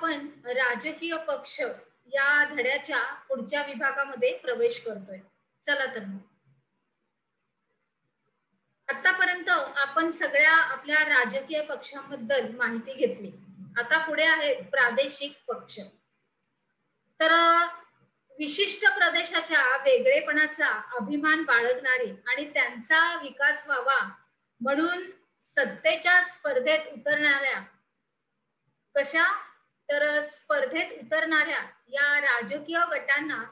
आपण राजकीय पक्ष या धड्याच्या पुढच्या विभागामध्ये प्रवेश करतोय. चला तर मग. आतापर्यंत आपण सगळ्या आपल्या राजकीय पक्षांबद्दल माहिती घेतली. आता पुढे आहे प्रादेशिक पक्ष. तर विशिष्ट प्रदेशाच्या वेगळेपणाचा अभिमान बाळगणारे आणि त्यांचा विकास व्हावा म्हणून सत्तेच्या स्पर्धेत उतरणाऱ्या कशा तर स्पर्धेत उतरणाऱ्या या राजकीय गटांना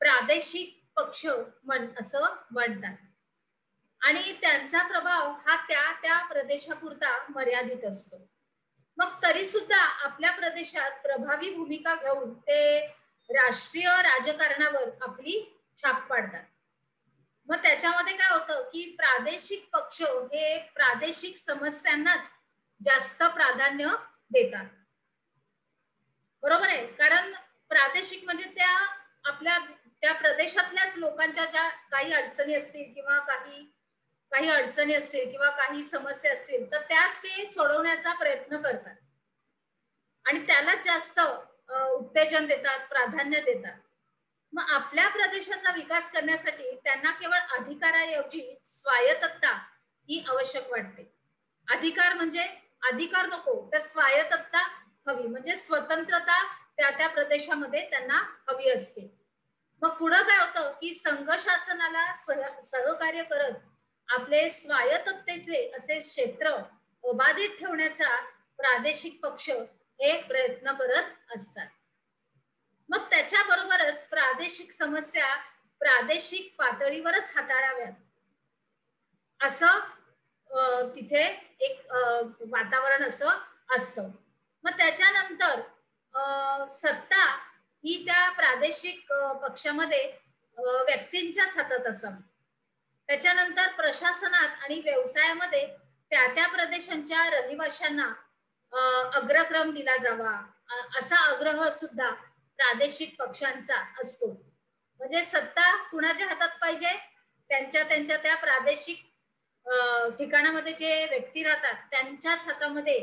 प्रादेशिक पक्ष असं म्हणतात आणि त्यांचा प्रभाव हा त्या त्या प्रदेशापुरता मर्यादित असतो. मग तरी सुद्धा आपल्या प्रदेशात प्रभावी भूमिका घेऊन ते राष्ट्रीय राजकारणावर आपली छाप पाडतात. मग त्याच्यामध्ये काय होतं की प्रादेशिक पक्ष हे प्रादेशिक समस्यांनाच जास्त प्राधान्य देतात. बरोबर आहे, कारण प्रादेशिक म्हणजे त्या आपल्या त्या प्रदेशातल्याच लोकांच्या ज्या काही अडचणी असतील किंवा काही अडचणी असतील किंवा काही समस्या असतील तर त्याच ते सोडवण्याचा प्रयत्न करतात आणि त्यालाच जास्त उत्तेजन देतात, प्राधान्य देतात. मग आपल्या प्रदेशाचा विकास करण्यासाठी त्यांना केवळ अधिकाराऐवजी स्वायत्तता ही आवश्यक वाटते. अधिकार म्हणजे अधिकार नको तर स्वायत्तता हवी, म्हणजे स्वतंत्रता त्या त्या प्रदेशामध्ये त्यांना हवी असते. मग पुढे काय होतं की संघ शासनाला सहकार्य करत आपले स्वायत्ततेचे असे क्षेत्र अबाधित ठेवण्याचा प्रादेशिक पक्ष हे प्रयत्न करत असतात. मग त्याच्याबरोबरच प्रादेशिक समस्या प्रादेशिक पातळीवरच हाताळाव्यात असं तिथे एक वातावरण असं असतं. मग त्याच्यानंतर सत्ता ही त्या प्रादेशिक पक्षामध्ये व्यक्तींच्याच हातात असावी. त्याच्यानंतर प्रशासनात आणि व्यवसायामध्ये त्या त्या प्रदेशांच्या रहिवाशांना अग्रक्रम दिला जावा असा आग्रह सुद्धा प्रादेशिक पक्षांचा असतो. म्हणजे सत्ता कुणाच्या हातात पाहिजे, त्यांच्या त्यांच्या त्या प्रादेशिक ठिकाणामध्ये जे व्यक्ती राहतात त्यांच्याच हातामध्ये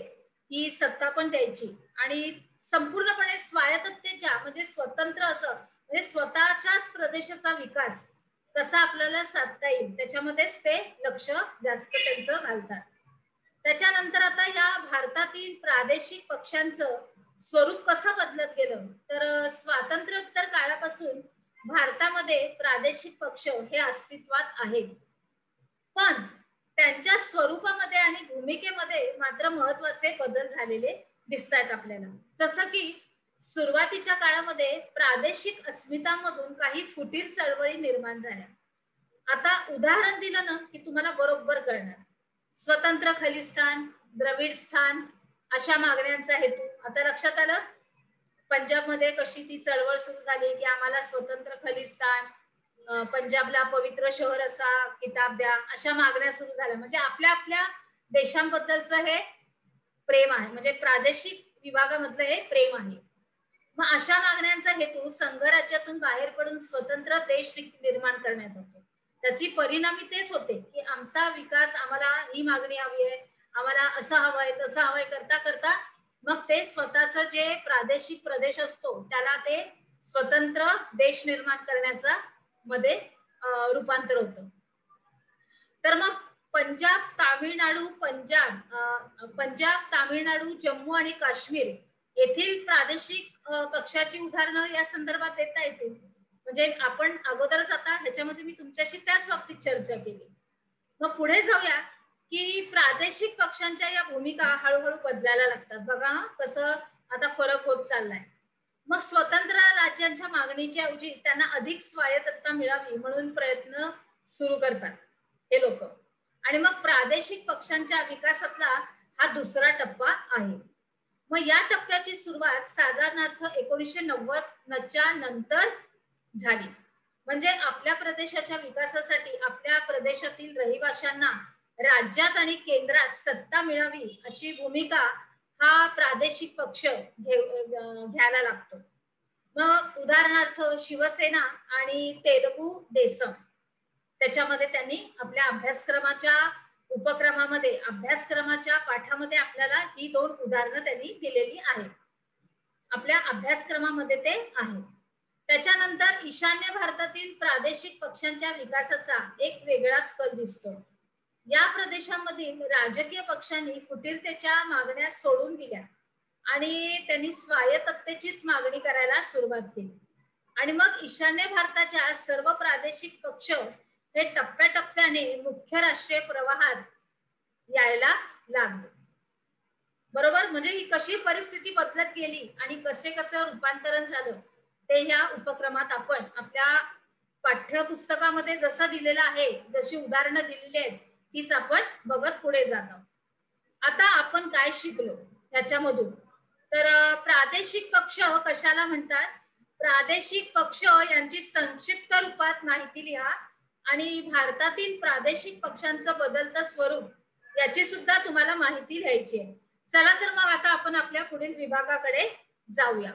ही सत्ता पण द्यायची आणि संपूर्णपणे स्वायत्ततेच्या म्हणजे स्वतंत्र असं म्हणजे स्वतःच्याच प्रदेशाचा विकास कसा आपल्याला साधता येईल त्याच्यामध्येच ते लक्ष जास्त त्यांचं घालतात. त्याच्यानंतर आता या भारतातील प्रादेशिक पक्षांचं स्वरूप कसं बदलत गेलं तर स्वातंत्र्योत्तर काळापासून भारतामध्ये प्रादेशिक पक्ष हे अस्तित्वात आहेत, पण त्यांच्या स्वरूपामध्ये आणि भूमिकेमध्ये मात्र महत्वाचे बदल झालेले दिसत आहेत आपल्याला. जसं की सुरुवातीच्या काळामध्ये प्रादेशिक अस्मितांमधून काही फुटीर चळवळी निर्माण झाल्या. आता उदाहरण दिलं ना की तुम्हाला बरोबर कळणार. स्वतंत्र खलिस्तान, द्रविड स्थान अशा मागण्यांचा हेतू आता लक्षात आलं. पंजाबमध्ये कशी ती चळवळ सुरू झाली की आम्हाला स्वतंत्र खलिस्तान, पंजाबला पवित्र शहर असा किताब द्या, अशा मागण्या सुरू झाल्या. म्हणजे आपल्या आपल्या देशांबद्दलचं हे प्रेम आहे, म्हणजे प्रादेशिक विभागामधलं हे प्रेम आहे. मग अशा मागण्यांचा हेतू संघराज्यातून बाहेर पडून स्वतंत्र देश निर्माण करण्याचा होतो. त्याची परिणामी तेच होते की आमचा विकास, आम्हाला ही मागणी हवी आहे, आम्हाला असं हवंय तसं हवंय करता करता मग ते स्वतःचं जे प्रादेशिक प्रदेश असतो त्याला ते स्वतंत्र देश निर्माण करण्याचा मध्ये रूपांतर होतं. तर मग पंजाब, तामिळनाडू, जम्मू आणि काश्मीर येथील प्रादेशिक पक्षाची उदाहरणं या संदर्भात देता येतील. म्हणजे आपण अगोदरच आता ह्याच्यामध्ये मी तुमच्याशी त्याच बाबतीत चर्चा केली. मग पुढे जाऊया की प्रादेशिक पक्षांच्या या भूमिका हळूहळू बदलायला लागतात. बघा कसं आता फरक होत चाललाय. मग स्वतंत्र राज्यांच्या मागणीच्या ऐवजी त्यांना अधिक स्वायत्तता मिळावी म्हणून प्रयत्न सुरू करतात हे लोक. आणि मग प्रादेशिक पक्षांच्या विकासातला हा दुसरा टप्पा आहे. मग या टप्प्याची सुरुवात साधारणार्थ 1990च्या नंतर झाली. म्हणजे आपल्या प्रदेशाच्या विकासासाठी आपल्या प्रदेशातील रहिवाशांना राज्यात आणि केंद्रात सत्ता मिळावी अशी भूमिका हा प्रादेशिक पक्ष घ्यायला लागतो. मग उदाहरणार्थ शिवसेना आणि तेलुगू देसम त्याच्यामध्ये त्यांनी आपल्या अभ्यासक्रमाच्या पाठामध्ये आपल्याला ही दोन उदाहरणं त्यांनी दिलेली आहेत. आपल्या अभ्यासक्रमामध्ये ते आहे. त्याच्यानंतर ईशान्य भारतातील प्रादेशिक पक्षांच्या विकासाचा एक वेगळाच कल दिसतो. या प्रदेशामधील राजकीय पक्षांनी फुटीरतेच्या मागण्या सोडून दिल्या आणि त्यांनी स्वायत्ततेचीच मागणी करायला सुरुवात केली. आणि मग ईशान्य भारताच्या सर्व प्रादेशिक पक्ष हे टप्प्याटप्प्याने मुख्य राष्ट्रीय प्रवाहात यायला लागले. बरोबर, म्हणजे ही कशी परिस्थिती बदलत गेली आणि कसे कसं रूपांतरण झालं ते ह्या उपक्रमात आपण आपल्या पाठ्यपुस्तकामध्ये जसं दिलेलं आहे, जशी उदाहरणं दिलेली आहेत तीच आपण बघत पुढे जात आहोत. आता आपण काय शिकलो ह्याच्यामधून, तर प्रादेशिक पक्ष कशाला म्हणतात, प्रादेशिक पक्ष यांची संक्षिप्त रूपात माहिती लिहा आणि भारतातील प्रादेशिक पक्षांचं बदलतं स्वरूप याची सुद्धा तुम्हाला माहिती लिहायची आहे. चला तर मग आता आपण आपल्या पुढील विभागाकडे जाऊया.